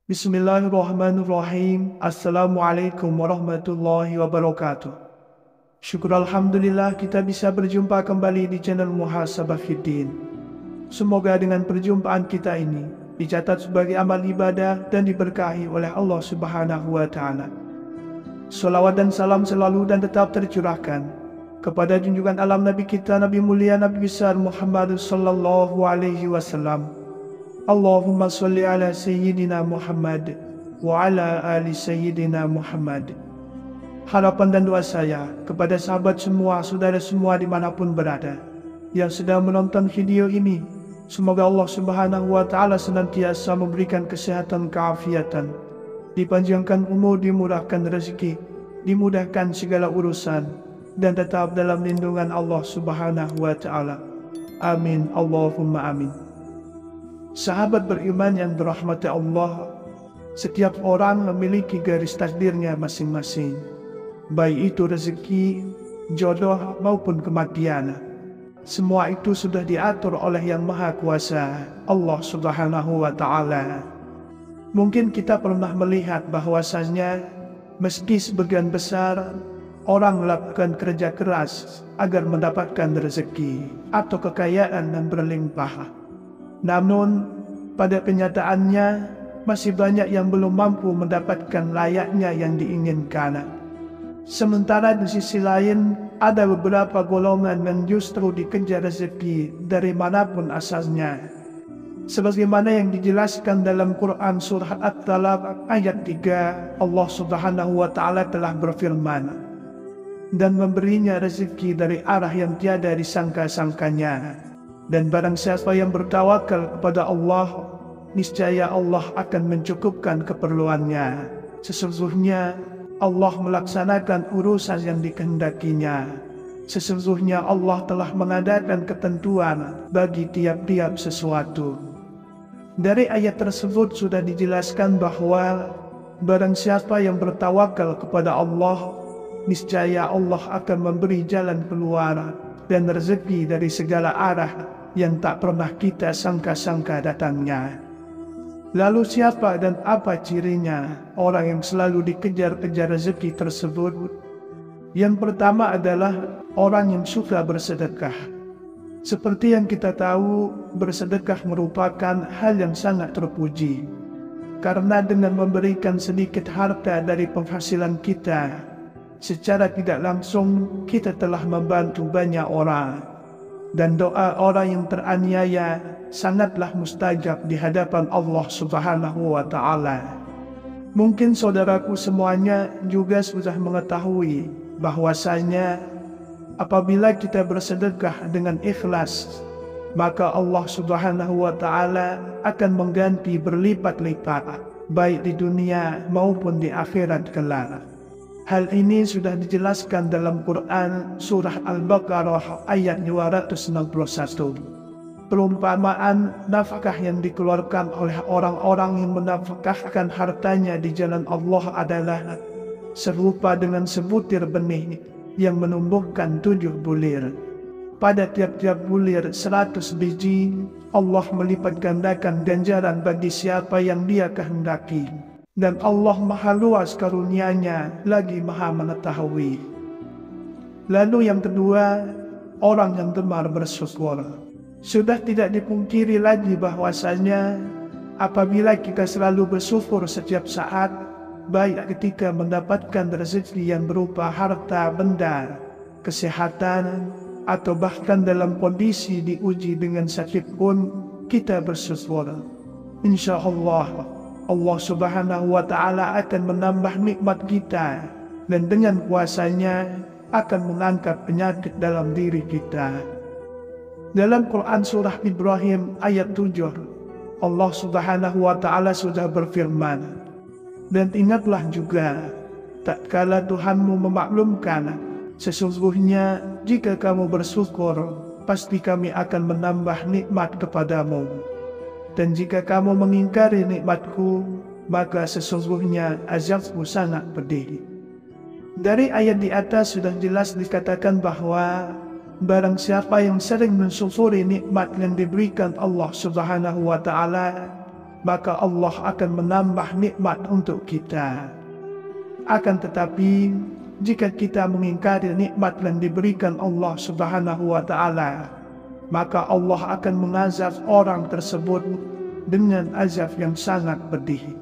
Bismillahirrahmanirrahim. Assalamualaikum warahmatullahi wabarakatuh. Syukur Alhamdulillah kita bisa berjumpa kembali di channel Muhasabah Fiddin. Semoga dengan perjumpaan kita ini dicatat sebagai amal ibadah dan diberkahi oleh Allah Subhanahu wa Ta'ala. Salawat dan salam selalu dan tetap tercurahkan kepada junjungan alam Nabi kita, Nabi mulia, Nabi besar Muhammad sallallahu alaihi wasallam. Allahumma salli ala Sayyidina Muhammad wa ala ali Sayyidina Muhammad. Harapan dan doa saya kepada sahabat semua, saudara semua dimanapun berada yang sedang menonton video ini, semoga Allah Subhanahu wa Ta'ala senantiasa memberikan kesehatan, keafiatan, dipanjangkan umur, dimurahkan rezeki, dimudahkan segala urusan, dan tetap dalam lindungan Allah Subhanahu wa Ta'ala. Amin, Allahumma amin. Sahabat beriman yang dirahmati Allah, setiap orang memiliki garis takdirnya masing-masing, baik itu rezeki, jodoh maupun kematian. Semua itu sudah diatur oleh Yang Maha Kuasa, Allah Subhanahu wa Ta'ala. Mungkin kita pernah melihat bahwasanya meski sebagian besar orang melakukan kerja keras agar mendapatkan rezeki atau kekayaan yang berlimpah, namun pada kenyataannya masih banyak yang belum mampu mendapatkan layaknya yang diinginkan. Sementara di sisi lain ada beberapa golongan yang justru dikejar rezeki dari manapun asalnya. Sebagaimana yang dijelaskan dalam Quran surah At-Talaq ayat 3, Allah Subhanahu wa Ta'ala telah berfirman, dan memberinya rezeki dari arah yang tiada disangka-sangkanya. Dan barang siapa yang bertawakal kepada Allah, niscaya Allah akan mencukupkan keperluannya. Sesungguhnya Allah melaksanakan urusan yang dikehendakinya. Sesungguhnya Allah telah mengadakan ketentuan bagi tiap-tiap sesuatu. Dari ayat tersebut sudah dijelaskan bahwa barang siapa yang bertawakal kepada Allah, niscaya Allah akan memberi jalan keluar dan rezeki dari segala arah yang tak pernah kita sangka-sangka datangnya. Lalu siapa dan apa cirinya orang yang selalu dikejar-kejar rezeki tersebut? Yang pertama adalah orang yang suka bersedekah. Seperti yang kita tahu, bersedekah merupakan hal yang sangat terpuji, karena dengan memberikan sedikit harta dari penghasilan kita, secara tidak langsung kita telah membantu banyak orang. Dan doa orang yang teraniaya sangatlah mustajab di hadapan Allah Subhanahu wa Ta'ala. Mungkin saudaraku semuanya juga sudah mengetahui bahwasanya apabila kita bersedekah dengan ikhlas, maka Allah Subhanahu wa Ta'ala akan mengganti berlipat-lipat, baik di dunia maupun di akhirat kelak. Hal ini sudah dijelaskan dalam Quran surah Al-Baqarah ayat 261. Perumpamaan nafkah yang dikeluarkan oleh orang-orang yang menafkahkan hartanya di jalan Allah adalah serupa dengan sebutir benih yang menumbuhkan 7 bulir. Pada tiap-tiap bulir 100 biji, Allah melipat gandakan ganjaran bagi siapa yang Dia kehendaki. Dan Allah maha luas karunia-Nya, lagi maha mengetahui. Lalu yang kedua, orang yang gemar bersyukur. Sudah tidak dipungkiri lagi bahwasanya apabila kita selalu bersyukur setiap saat, baik ketika mendapatkan rezeki yang berupa harta benda, kesehatan, atau bahkan dalam kondisi diuji dengan sakit pun, kita bersyukur. Insya Allah Allah Subhanahu wa Ta'ala akan menambah nikmat kita, dan dengan kuasa-Nya akan mengangkat penyakit dalam diri kita. Dalam Quran surah Ibrahim ayat 7, Allah Subhanahu wa Ta'ala sudah berfirman, dan ingatlah juga tatkala Tuhanmu memaklumkan sesungguhnya jika kamu bersyukur, pasti kami akan menambah nikmat kepadamu. Dan jika kamu mengingkari nikmatku, maka sesungguhnya azabku sangat pedih. Dari ayat di atas sudah jelas dikatakan bahwa barang siapa yang sering mensyukuri nikmat yang diberikan Allah Subhanahu wa Ta'ala, maka Allah akan menambah nikmat untuk kita. Akan tetapi, jika kita mengingkari nikmat yang diberikan Allah Subhanahu wa Ta'ala, maka Allah akan mengazab orang tersebut dengan azab yang sangat pedih.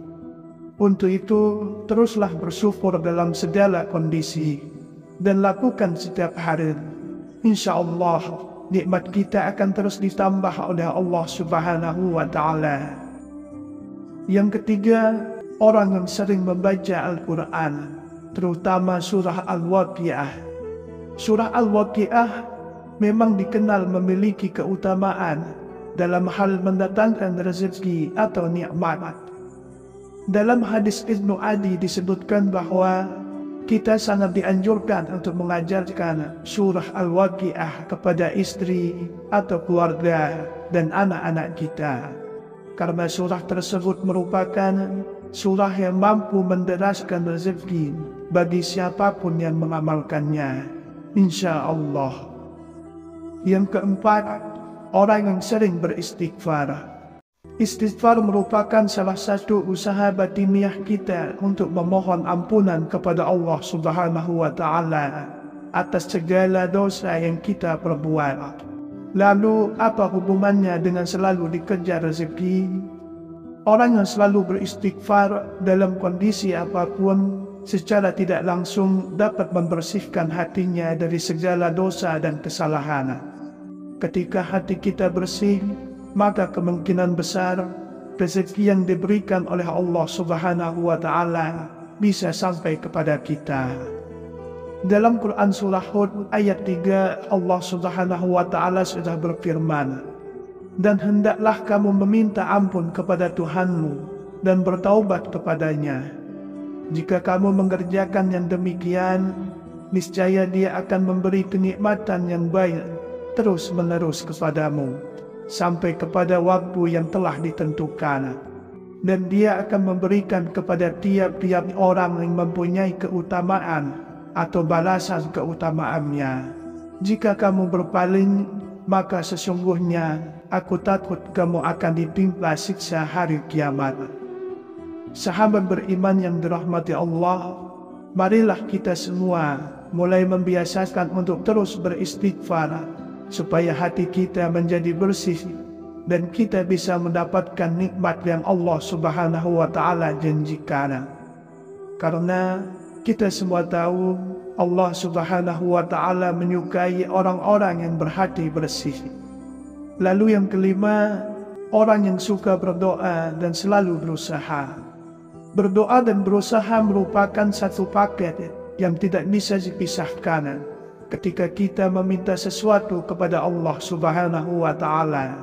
Untuk itu, teruslah bersyukur dalam segala kondisi dan lakukan setiap hari. Insya Allah, nikmat kita akan terus ditambah oleh Allah Subhanahu wa Ta'ala. Yang ketiga, orang yang sering membaca Al-Quran, terutama surah Al-Waqiah. Surah Al-Waqiah memang dikenal memiliki keutamaan dalam hal mendatangkan rezeki atau nikmat. Dalam hadis Ibnu Adi disebutkan bahwa kita sangat dianjurkan untuk mengajarkan surah Al-Waqiah kepada istri atau keluarga dan anak-anak kita, karena surah tersebut merupakan surah yang mampu menderaskan rezeki bagi siapapun yang mengamalkannya, insya Allah. Yang keempat, orang yang sering beristighfar. Istighfar merupakan salah satu usaha batiniah kita untuk memohon ampunan kepada Allah Subhanahu wa Ta'ala atas segala dosa yang kita perbuat. Lalu, apa hubungannya dengan selalu dikejar rezeki? Orang yang selalu beristighfar dalam kondisi apapun secara tidak langsung dapat membersihkan hatinya dari segala dosa dan kesalahan. Ketika hati kita bersih, maka kemungkinan besar rezeki yang diberikan oleh Allah Subhanahu wa Ta'ala bisa sampai kepada kita. Dalam Quran Surah Hud ayat 3, Allah Subhanahu wa Ta'ala sudah berfirman, "Dan hendaklah kamu meminta ampun kepada Tuhanmu dan bertaubat kepadanya. Jika kamu mengerjakan yang demikian, niscaya Dia akan memberi kenikmatan yang baik terus-menerus kepadamu, sampai kepada waktu yang telah ditentukan. Dan Dia akan memberikan kepada tiap-tiap orang yang mempunyai keutamaan atau balasan keutamaannya. Jika kamu berpaling, maka sesungguhnya aku takut kamu akan ditimpa siksa hari kiamat." Sahabat beriman yang dirahmati Allah, marilah kita semua mulai membiasakan untuk terus beristighfar, supaya hati kita menjadi bersih dan kita bisa mendapatkan nikmat yang Allah Subhanahu wa Ta'ala janjikan. Karena kita semua tahu Allah Subhanahu wa Ta'ala menyukai orang-orang yang berhati bersih. Lalu yang kelima, orang yang suka berdoa dan selalu berusaha. Berdoa dan berusaha merupakan satu paket yang tidak bisa dipisahkan ketika kita meminta sesuatu kepada Allah Subhanahu wa Ta'ala.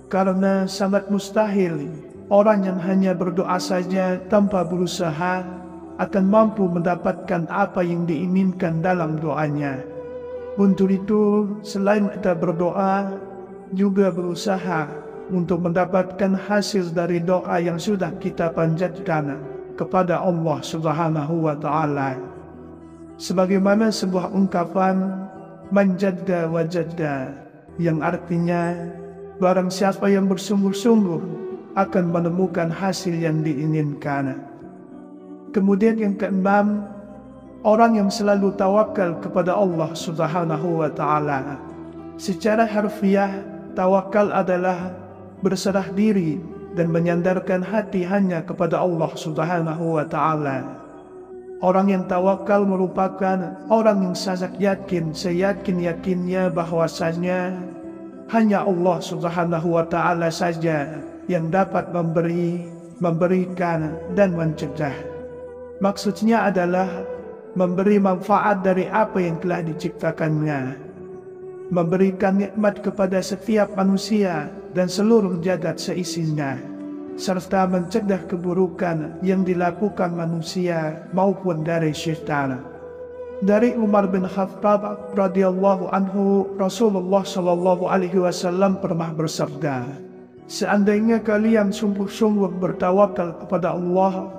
Karena sangat mustahil orang yang hanya berdoa saja tanpa berusaha akan mampu mendapatkan apa yang diinginkan dalam doanya. Untuk itu, selain kita berdoa, juga berusaha untuk mendapatkan hasil dari doa yang sudah kita panjatkan kepada Allah Subhanahu wa Ta'ala. Sebagaimana sebuah ungkapan man jadda wajadda, yang artinya barang siapa yang bersungguh-sungguh akan menemukan hasil yang diinginkan. Kemudian yang keenam, orang yang selalu tawakal kepada Allah Subhanahu wa Ta'ala. Secara harfiah, tawakal adalah berserah diri dan menyandarkan hati hanya kepada Allah Subhanahu wa Ta'ala. Orang yang tawakal merupakan orang yang sangat yakin, seyakin-yakinnya bahwasanya hanya Allah Subhanahu wa Ta'ala saja yang dapat memberikan dan mencegah. Maksudnya adalah memberi manfaat dari apa yang telah diciptakannya, memberikan nikmat kepada setiap manusia dan seluruh jagat seisinya, serta mencegah keburukan yang dilakukan manusia maupun dari syaitan. Dari Umar bin Khattab radhiyallahu anhu, Rasulullah shallallahu alaihi wasallam pernah bersabda, "Seandainya kalian sungguh-sungguh bertawakal kepada Allah,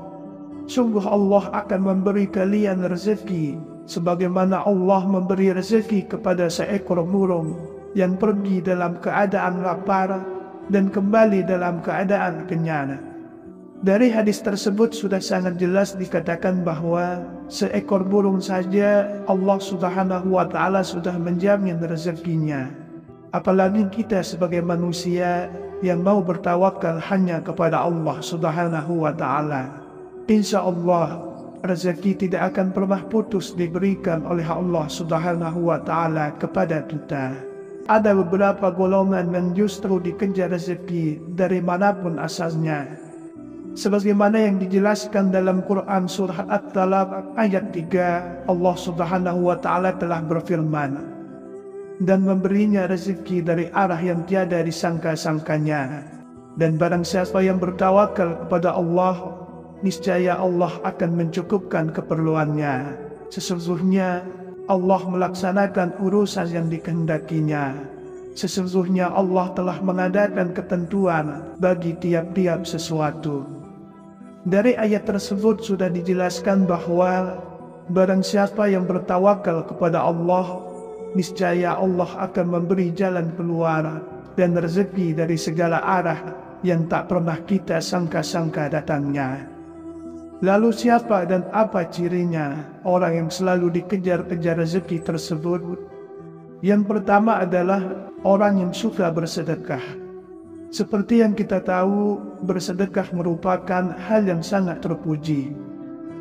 sungguh Allah akan memberi kalian rezeki sebagaimana Allah memberi rezeki kepada seekor burung yang pergi dalam keadaan lapar dan kembali dalam keadaan kenyang." Dari hadis tersebut sudah sangat jelas dikatakan bahwa seekor burung saja Allah Subhanahu wa Ta'ala sudah menjamin rezekinya. Apalagi kita sebagai manusia yang mau bertawakal hanya kepada Allah Subhanahu wa Ta'ala. Insya Allah rezeki tidak akan pernah putus diberikan oleh Allah Subhanahu wa Ta'ala kepada kita. Ada beberapa golongan yang justru dikejar rezeki dari manapun asalnya. Sebagaimana yang dijelaskan dalam Quran surah At-Talaq ayat 3, Allah Subhanahu wa Ta'ala telah berfirman, "Dan memberinya rezeki dari arah yang tiada disangka-sangkanya. Dan barang siapa yang bertawakal kepada Allah, niscaya Allah akan mencukupkan keperluannya. Sesungguhnya Allah melaksanakan urusan yang dikehendakinya. Sesungguhnya Allah telah mengadakan ketentuan bagi tiap-tiap sesuatu." Dari ayat tersebut sudah dijelaskan bahwa barang siapa yang bertawakal kepada Allah, niscaya Allah akan memberi jalan keluar dan rezeki dari segala arah yang tak pernah kita sangka-sangka datangnya. Lalu siapa dan apa cirinya orang yang selalu dikejar-kejar rezeki tersebut? Yang pertama adalah orang yang suka bersedekah. Seperti yang kita tahu, bersedekah merupakan hal yang sangat terpuji.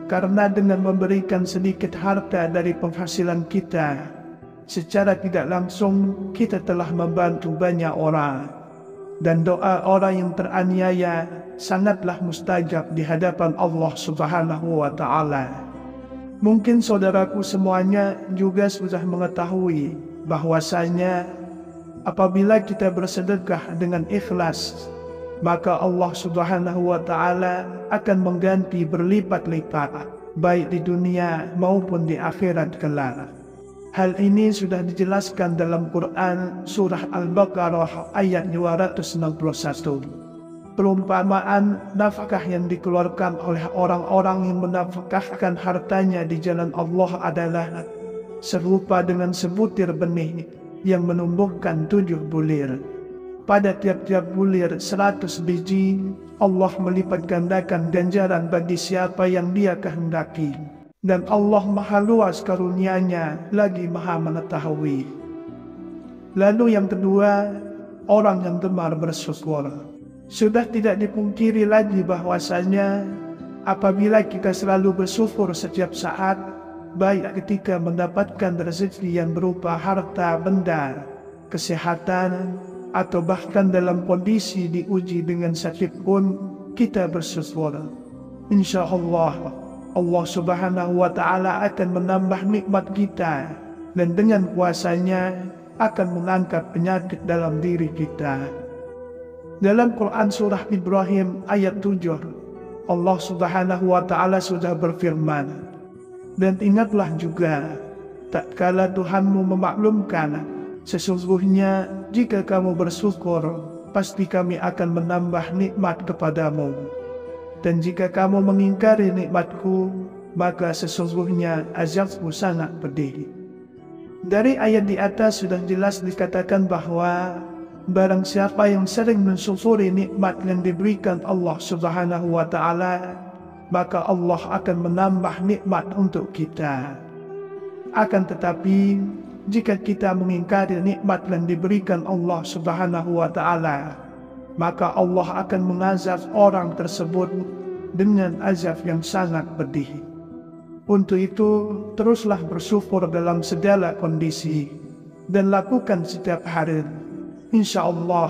Karena dengan memberikan sedikit harta dari penghasilan kita, secara tidak langsung kita telah membantu banyak orang. Dan doa orang yang teraniaya sangatlah mustajab di hadapan Allah Subhanahu wa Ta'ala. Mungkin saudaraku semuanya juga sudah mengetahui bahwasanya apabila kita bersedekah dengan ikhlas, maka Allah Subhanahu wa Ta'ala akan mengganti berlipat-lipat, baik di dunia maupun di akhirat kelak. Hal ini sudah dijelaskan dalam Quran surah Al-Baqarah ayat 261. Perumpamaan nafkah yang dikeluarkan oleh orang-orang yang menafkahkan hartanya di jalan Allah adalah serupa dengan sebutir benih yang menumbuhkan 7 bulir. Pada tiap-tiap bulir 100 biji, Allah melipat gandakan ganjaran bagi siapa yang Dia kehendaki. Dan Allah maha luas karunia-Nya lagi maha mengetahui. Lalu yang kedua, orang yang gemar bersyukur. Sudah tidak dipungkiri lagi bahwasanya apabila kita selalu bersyukur setiap saat, baik ketika mendapatkan rezeki yang berupa harta benda, kesehatan, atau bahkan dalam kondisi diuji dengan sakit pun kita bersyukur. Insya Allah, Allah Subhanahu wa Ta'ala akan menambah nikmat kita dan dengan kuasanya akan mengangkat penyakit dalam diri kita. Dalam Quran surah Ibrahim ayat 7, Allah Subhanahu wa Ta'ala sudah berfirman, "Dan ingatlah juga, tatkala Tuhanmu memaklumkan, sesungguhnya jika kamu bersyukur, pasti kami akan menambah nikmat kepadamu. Dan jika kamu mengingkari nikmatku, maka sesungguhnya azabku sangat pedih." Dari ayat di atas sudah jelas dikatakan bahwa barang siapa yang sering mensyukuri nikmat yang diberikan Allah Subhanahu wa Ta'ala, maka Allah akan menambah nikmat untuk kita. Akan tetapi, jika kita mengingkari nikmat yang diberikan Allah Subhanahu wa Ta'ala, maka Allah akan mengazab orang tersebut dengan azab yang sangat pedih. Untuk itu, teruslah bersyukur dalam segala kondisi dan lakukan setiap hari. Insya Allah,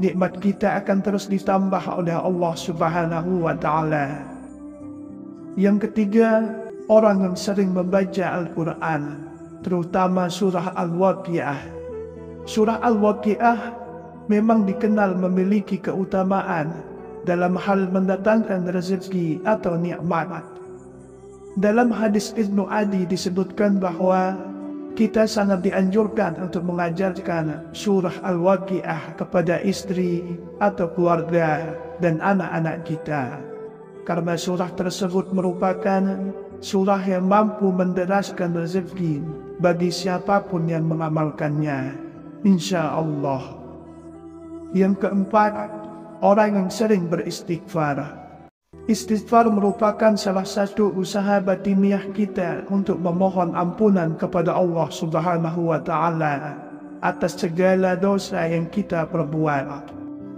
nikmat kita akan terus ditambah oleh Allah Subhanahu wa Ta'ala. Yang ketiga, orang yang sering membaca Al-Quran, terutama surah Al-Waqiah. Surah Al-Waqiah memang dikenal memiliki keutamaan dalam hal mendatangkan rezeki atau nikmat. Dalam hadis Ibnu Adi disebutkan bahwa kita sangat dianjurkan untuk mengajarkan surah Al-Waqiah kepada istri atau keluarga dan anak-anak kita. Karena surah tersebut merupakan surah yang mampu menderaskan rezeki bagi siapapun yang mengamalkannya, insya Allah. Yang keempat, orang yang sering beristighfar. Istighfar merupakan salah satu usaha batiniah kita untuk memohon ampunan kepada Allah Subhanahu wa Ta'ala atas segala dosa yang kita perbuat.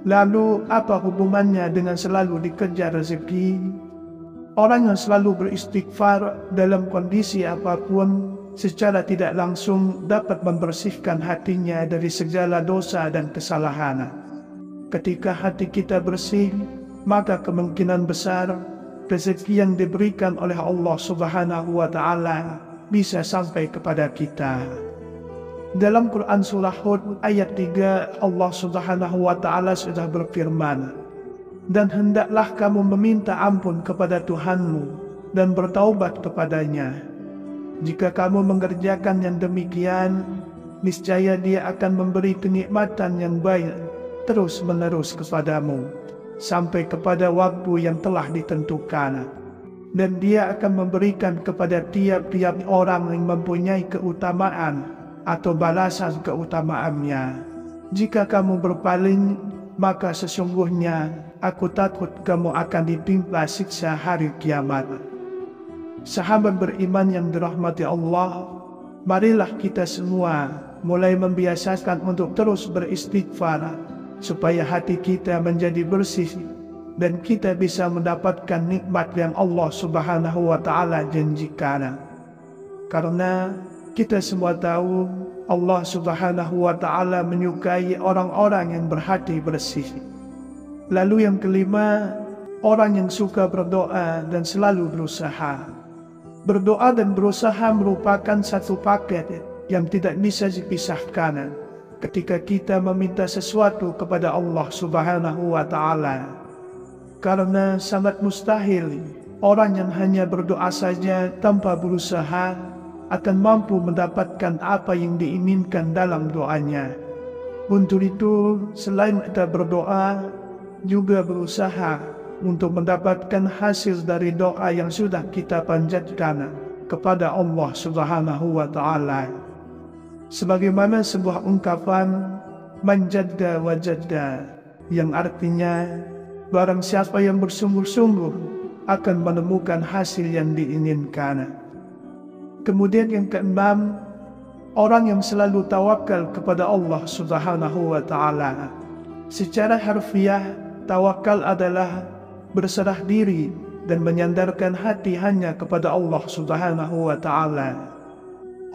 Lalu, apa hubungannya dengan selalu dikejar rezeki? Orang yang selalu beristighfar dalam kondisi apapun secara tidak langsung dapat membersihkan hatinya dari segala dosa dan kesalahan. Ketika hati kita bersih, maka kemungkinan besar rezeki yang diberikan oleh Allah Subhanahu wa Ta'ala bisa sampai kepada kita. Dalam Quran Surah Hud ayat 3, Allah Subhanahu wa Ta'ala sudah berfirman, "Dan hendaklah kamu meminta ampun kepada Tuhanmu dan bertaubat kepadanya. Jika kamu mengerjakan yang demikian, niscaya Dia akan memberi kenikmatan yang baik terus-menerus kepadamu sampai kepada waktu yang telah ditentukan, dan Dia akan memberikan kepada tiap-tiap orang yang mempunyai keutamaan atau balasan keutamaannya. Jika kamu berpaling, maka sesungguhnya aku takut kamu akan ditimpa siksa hari kiamat." Sahabat beriman yang dirahmati Allah, marilah kita semua mulai membiasakan untuk terus beristighfar supaya hati kita menjadi bersih dan kita bisa mendapatkan nikmat yang Allah Subhanahu wa Ta'ala janjikan. Karena kita semua tahu Allah Subhanahu wa Ta'ala menyukai orang-orang yang berhati bersih. Lalu yang kelima, orang yang suka berdoa dan selalu berusaha. Berdoa dan berusaha merupakan satu paket yang tidak bisa dipisahkan ketika kita meminta sesuatu kepada Allah Subhanahu wa Ta'ala. Karena sangat mustahil orang yang hanya berdoa saja tanpa berusaha akan mampu mendapatkan apa yang diinginkan dalam doanya. Untuk itu, selain kita berdoa, juga berusaha untuk mendapatkan hasil dari doa yang sudah kita panjatkan kepada Allah Subhanahu wa Ta'ala. Sebagaimana sebuah ungkapan man jadda wajadda, yang artinya barang siapa yang bersungguh-sungguh akan menemukan hasil yang diinginkan. Kemudian yang keenam, orang yang selalu tawakal kepada Allah Subhanahu wa Ta'ala. Secara harfiah, tawakal adalah berserah diri dan menyandarkan hati hanya kepada Allah Subhanahu wa Ta'ala.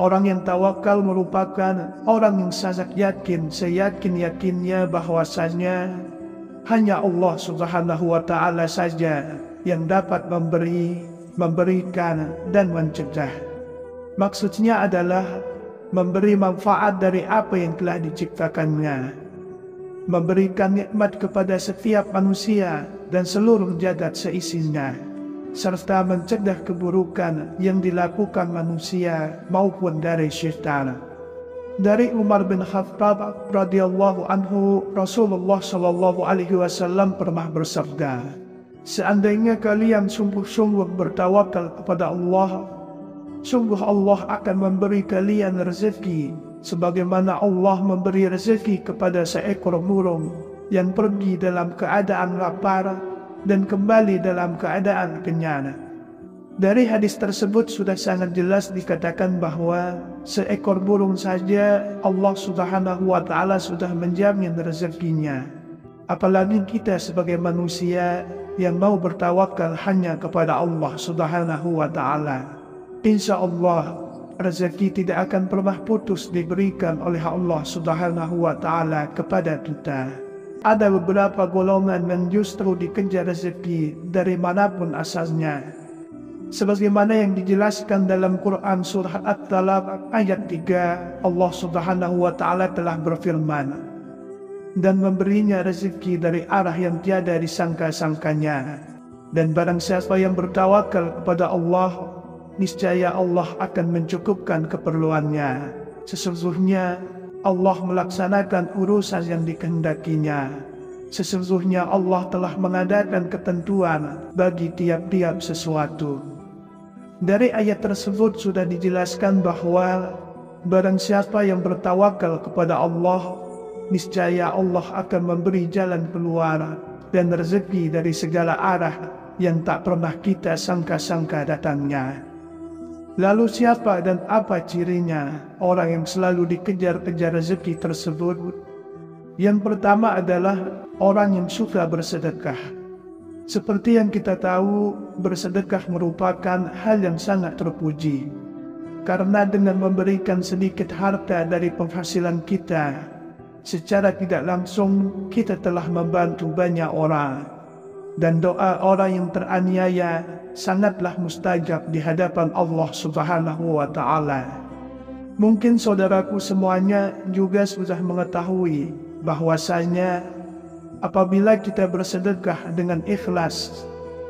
Orang yang tawakal merupakan orang yang sangat yakin, seyakin-yakinnya bahwasanya hanya Allah Subhanahu wa Ta'ala saja yang dapat memberikan dan mencegah. Maksudnya adalah memberi manfaat dari apa yang telah diciptakannya, memberikan nikmat kepada setiap manusia dan seluruh jagat seisinya, serta mencegah keburukan yang dilakukan manusia maupun dari syaitan. Dari Umar bin Khattab radhiyallahu anhu, Rasulullah sallallahu alaihi wasallam pernah bersabda, "Seandainya kalian sungguh-sungguh bertawakal kepada Allah, sungguh Allah akan memberi kalian rezeki sebagaimana Allah memberi rezeki kepada seekor burung yang pergi dalam keadaan lapar dan kembali dalam keadaan kenyang." Dari hadis tersebut sudah sangat jelas dikatakan bahwa seekor burung saja Allah Subhanahu wa Ta'ala sudah menjamin rezekinya. Apalagi kita sebagai manusia yang mau bertawakal hanya kepada Allah Subhanahu wa Ta'ala. Insya Allah rezeki tidak akan pernah putus diberikan oleh Allah Subhanahu wa Ta'ala kepada kita. Ada beberapa golongan yang justru dikejar rezeki dari manapun asalnya. Sebagaimana yang dijelaskan dalam Quran Surah At-Talaq ayat 3, Allah Subhanahu wa Ta'ala telah berfirman, "Dan memberinya rezeki dari arah yang tiada disangka-sangkanya. Dan barang siapa yang bertawakal kepada Allah, niscaya Allah akan mencukupkan keperluannya. Sesungguhnya Allah melaksanakan urusan yang dikehendakinya. Sesungguhnya Allah telah mengadakan ketentuan bagi tiap-tiap sesuatu. Dari ayat tersebut sudah dijelaskan bahwa barang siapa yang bertawakal kepada Allah, niscaya Allah akan memberi jalan keluar dan rezeki dari segala arah yang tak pernah kita sangka-sangka datangnya. Lalu siapa dan apa cirinya orang yang selalu dikejar-kejar rezeki tersebut? Yang pertama adalah orang yang suka bersedekah. Seperti yang kita tahu, bersedekah merupakan hal yang sangat terpuji. Karena dengan memberikan sedikit harta dari penghasilan kita, secara tidak langsung kita telah membantu banyak orang. Dan doa orang yang teraniaya sangatlah mustajab di hadapan Allah Subhanahu wa Ta'ala. Mungkin saudaraku semuanya juga sudah mengetahui bahwasanya apabila kita bersedekah dengan ikhlas,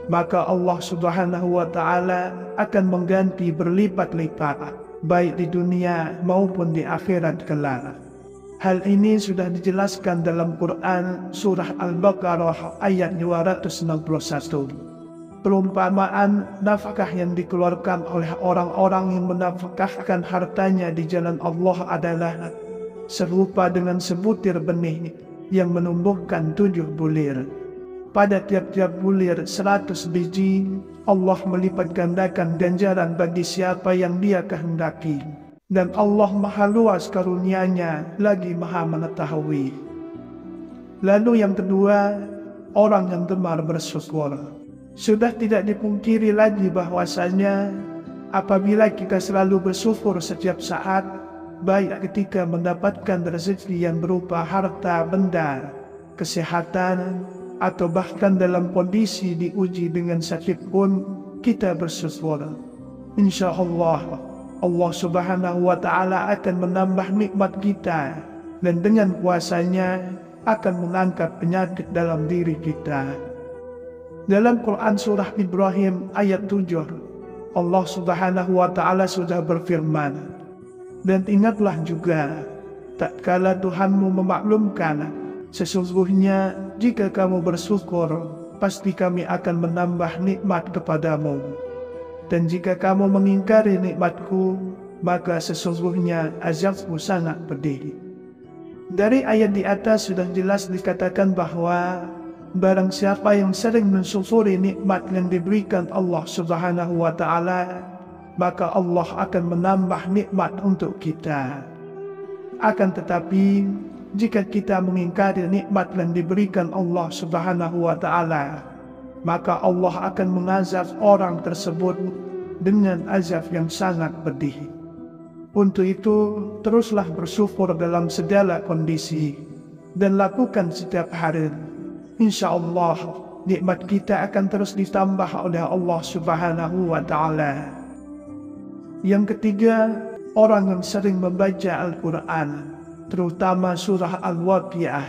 maka Allah Subhanahu wa Ta'ala akan mengganti berlipat-lipat, baik di dunia maupun di akhirat kelak. Hal ini sudah dijelaskan dalam Quran surah Al-Baqarah ayat 261. Perumpamaan nafkah yang dikeluarkan oleh orang-orang yang menafkahkan hartanya di jalan Allah adalah serupa dengan sebutir benih yang menumbuhkan 7 bulir. Pada tiap-tiap bulir 100 biji, Allah melipat gandakan ganjaran bagi siapa yang Dia kehendaki. Dan Allah maha luas karunia-Nya lagi maha mengetahui. Lalu yang kedua, orang yang gemar bersyukur. Sudah tidak dipungkiri lagi bahwasanya apabila kita selalu bersyukur setiap saat, baik ketika mendapatkan rezeki yang berupa harta benda, kesehatan, atau bahkan dalam kondisi diuji dengan sakit pun, kita bersyukur. Insya Allah, Allah Subhanahu wa Ta'ala akan menambah nikmat kita, dan dengan kuasa-Nya akan mengangkat penyakit dalam diri kita. Dalam Quran surah Ibrahim ayat 7, Allah Subhanahu wa Ta'ala sudah berfirman, dan ingatlah juga tatkala Tuhanmu memaklumkan, sesungguhnya jika kamu bersyukur, pasti kami akan menambah nikmat kepadamu. Dan jika kamu mengingkari nikmatku, maka sesungguhnya azabku sangat pedih. Dari ayat di atas sudah jelas dikatakan bahwa barang siapa yang sering mensyukuri nikmat yang diberikan Allah Subhanahu wa Ta'ala, maka Allah akan menambah nikmat untuk kita. Akan tetapi, jika kita mengingkari nikmat yang diberikan Allah Subhanahu wa Ta'ala, maka Allah akan mengazab orang tersebut dengan azab yang sangat pedih. Untuk itu, teruslah bersyukur dalam segala kondisi dan lakukan setiap hari. Insya Allah, nikmat kita akan terus ditambah oleh Allah Subhanahu wa Ta'ala. Yang ketiga, orang yang sering membaca Al-Quran, terutama surah Al-Waqiah.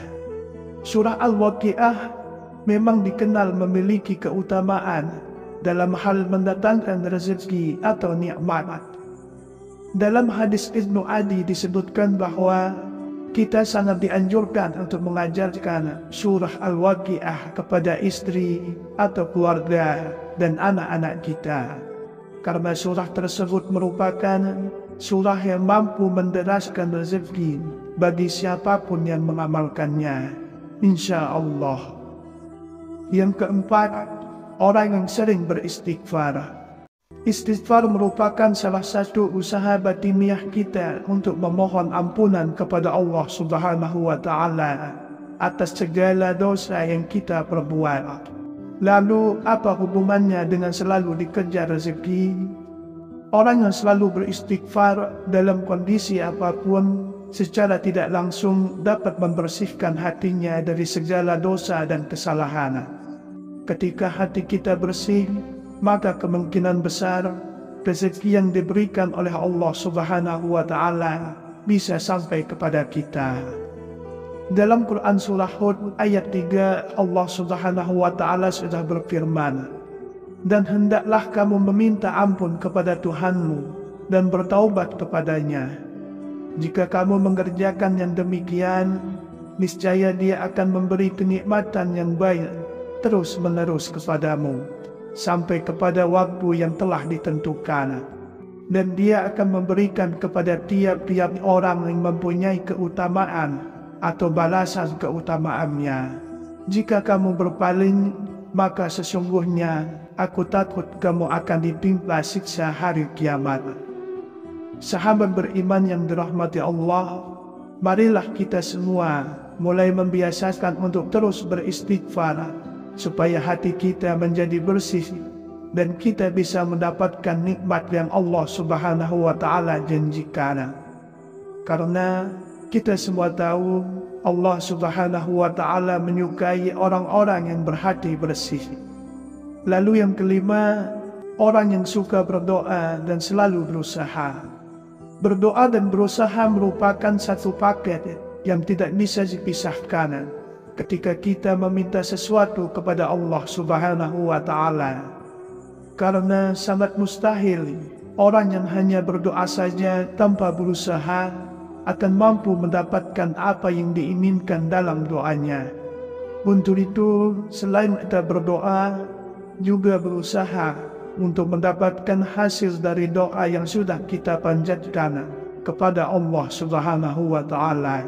Surah Al-Waqiah memang dikenal memiliki keutamaan dalam hal mendatangkan rezeki atau nikmat. Dalam hadis Ibnu Adi disebutkan bahwa kita sangat dianjurkan untuk mengajarkan surah Al-Waqiah kepada istri atau keluarga dan anak-anak kita, karena surah tersebut merupakan surah yang mampu menderaskan rezeki bagi siapapun yang mengamalkannya, insya Allah. Yang keempat, orang yang sering beristighfar. Istighfar merupakan salah satu usaha batiniah kita untuk memohon ampunan kepada Allah Subhanahu wa Ta'ala atas segala dosa yang kita perbuat. Lalu, apa hubungannya dengan selalu dikejar rezeki? Orang yang selalu beristighfar dalam kondisi apapun, secara tidak langsung dapat membersihkan hatinya dari segala dosa dan kesalahan. Ketika hati kita bersih, maka kemungkinan besar rezeki yang diberikan oleh Allah Subhanahu wa Ta'ala bisa sampai kepada kita. Dalam Quran surah Hud ayat 3, Allah Subhanahu wa Ta'ala sudah berfirman, Dan hendaklah kamu meminta ampun kepada Tuhanmu dan bertaubat kepadanya. Jika kamu mengerjakan yang demikian, niscaya Dia akan memberi kenikmatan yang baik terus-menerus kepadamu, sampai kepada waktu yang telah ditentukan. Dan Dia akan memberikan kepada tiap-tiap orang yang mempunyai keutamaan atau balasan keutamaannya. Jika kamu berpaling, maka sesungguhnya aku takut kamu akan ditimpa siksa hari kiamat. Sahabat beriman yang dirahmati Allah, marilah kita semua mulai membiasakan untuk terus beristighfar, supaya hati kita menjadi bersih dan kita bisa mendapatkan nikmat yang Allah Subhanahu wa Ta'ala janjikan. Karena kita semua tahu Allah Subhanahu wa Ta'ala menyukai orang-orang yang berhati bersih. Lalu yang kelima, orang yang suka berdoa dan selalu berusaha. Berdoa dan berusaha merupakan satu paket yang tidak bisa dipisahkan ketika kita meminta sesuatu kepada Allah Subhanahu wa Ta'ala. Karena sangat mustahil orang yang hanya berdoa saja tanpa berusaha akan mampu mendapatkan apa yang diinginkan dalam doanya. Untuk itu, selain kita berdoa, juga berusaha untuk mendapatkan hasil dari doa yang sudah kita panjatkan kepada Allah Subhanahu wa Ta'ala.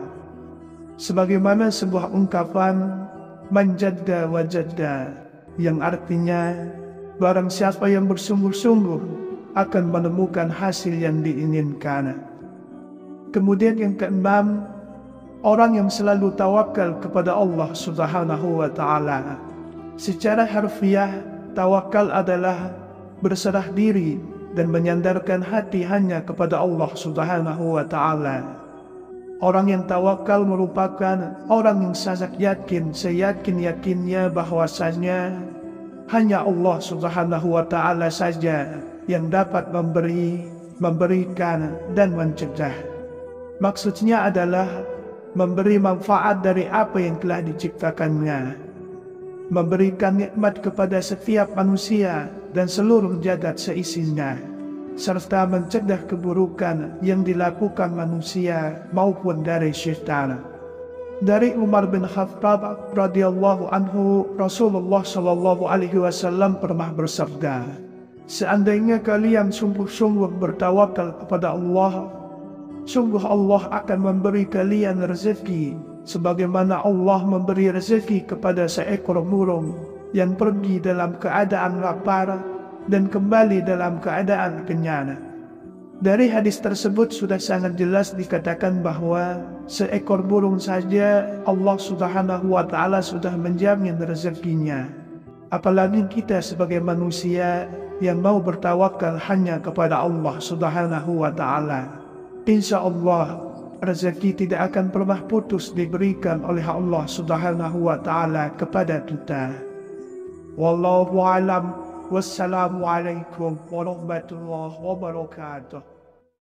Sebagaimana sebuah ungkapan man jadda wajadda, yang artinya barang siapa yang bersungguh-sungguh akan menemukan hasil yang diinginkan. Kemudian yang keenam, orang yang selalu tawakal kepada Allah Subhanahu wa Ta'ala. Secara harfiah, tawakal adalah berserah diri dan menyandarkan hati hanya kepada Allah Subhanahu wa Ta'ala. Orang yang tawakal merupakan orang yang sangat yakin, seyakin-yakinnya bahwasanya hanya Allah Subhanahu wa Ta'ala saja yang dapat memberi, memberikan, dan mencegah. Maksudnya adalah memberi manfaat dari apa yang telah diciptakannya, memberikan nikmat kepada setiap manusia dan seluruh jagat seisinya, serta mencegah keburukan yang dilakukan manusia maupun dari syaitan. Dari Umar bin Khattab radhiyallahu anhu, Rasulullah sallallahu alaihi wasallam pernah bersabda, seandainya kalian sungguh-sungguh bertawakal kepada Allah, sungguh Allah akan memberi kalian rezeki sebagaimana Allah memberi rezeki kepada seekor burung yang pergi dalam keadaan lapar dan kembali dalam keadaan kenyang. Dari hadis tersebut sudah sangat jelas dikatakan bahwa seekor burung saja Allah Subhanahu wa Ta'ala sudah menjamin rezekinya. Apalagi kita sebagai manusia yang mau bertawakal hanya kepada Allah Subhanahu wa Ta'ala. Insya Allah rezeki tidak akan pernah putus diberikan oleh Allah Subhanahu wa Ta'ala kepada kita. Wallahu a'lam. Wassalamualaikum warahmatullahi wabarakatuh.